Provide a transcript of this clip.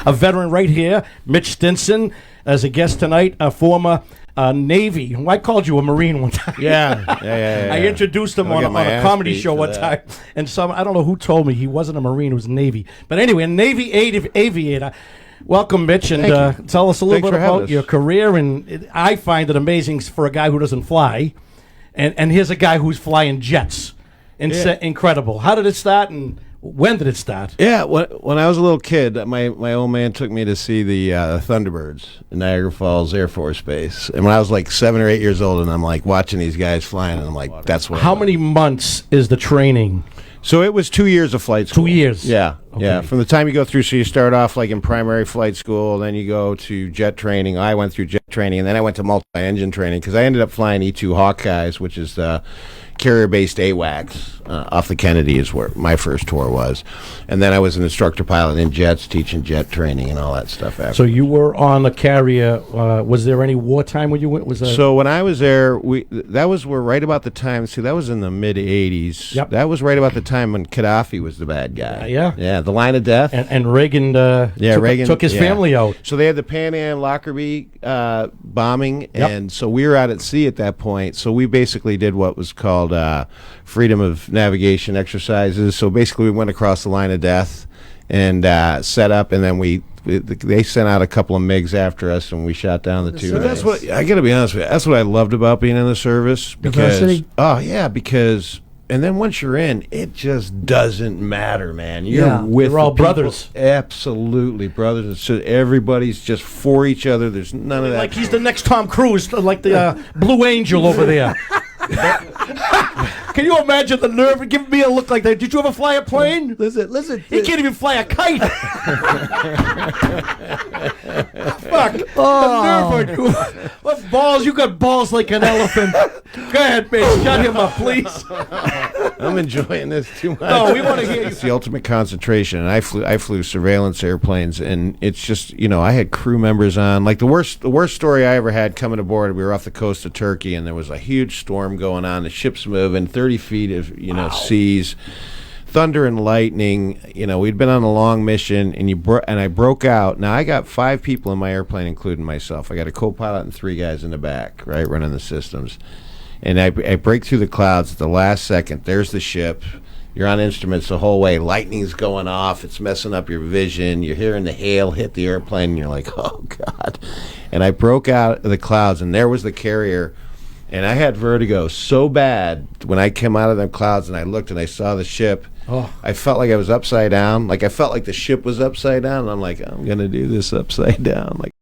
a veteran right here, Mitch Stinson, as a guest tonight, a former Navy. I called you a Marine one time. Yeah. I introduced him on a comedy show one time, and I don't know who told me he wasn't a Marine, he was Navy. But anyway, a Navy aviator. Welcome, Mitch, and tell us a little bit about your career. And I find it amazing for a guy who doesn't fly, and here's a guy who's flying jets. Incredible. How did it start, and when did it start? Yeah, when I was a little kid, my old man took me to see the Thunderbirds in Niagara Falls Air Force Base. And when I was like 7 or 8 years old, and I'm like watching these guys flying, and I'm like, that's what. How many months is the training? So it was 2 years of flight school. 2 years? Yeah. Okay. Yeah. From the time you go through, so you start off like in primary flight school, then you go to jet training. I went through jet training, and then I went to multi-engine training because I ended up flying E-2 Hawkeyes, which is the carrier-based AWACS off the Kennedy is where my first tour was. And then I was an instructor pilot in jets, teaching jet training and all that stuff after. So you were on the carrier. Was there any wartime when you went? So when I was there, we're right about the time. See, that was in the mid-'80s. Yep. That was right about the time when Gaddafi was the bad guy. Yeah, the line of death. And Reagan, Reagan took his family out. So they had the Pan Am Lockerbie bombing, and so we were out at sea at that point. So we basically did what was called freedom of navigation exercises. So basically we went across the line of death and set up, and then they sent out a couple of MiGs after us, and we shot down the two. But that's what I got to be honest with you. That's what I loved about being in the service. Because and then once you're in, it just doesn't matter, man. You're all brothers. Absolutely, brothers. So everybody's just for each other. There's none of that. Like he's the next Tom Cruise, like the Blue Angel over there. Can you imagine the nerve of giving me a look like that? Did you ever fly a plane? Listen. He can't even fly a kite. Fuck. The nerve on you. What balls? You got balls like an elephant. Go ahead, man. Shut him up, please. I'm enjoying this too much. No, we want to hear you. It's the ultimate concentration. And I flew surveillance airplanes, and it's just, I had crew members on. Like the worst story I ever had coming aboard, we were off the coast of Turkey, and there was a huge storm going on. The ship's moving 30 feet of seas, thunder and lightning. We'd been on a long mission, and I broke out. Now I got 5 people in my airplane, including myself. I got a co-pilot and 3 guys in the back, right, running the systems. And I break through the clouds at the last second. There's the ship. You're on instruments the whole way. Lightning's going off. It's messing up your vision. You're hearing the hail hit the airplane, and you're like, oh, God. And I broke out of the clouds, and there was the carrier. And I had vertigo so bad when I came out of the clouds and I looked and I saw the ship. Oh. I felt like I was upside down. Like I felt like the ship was upside down. And I'm like, I'm going to do this upside down. Like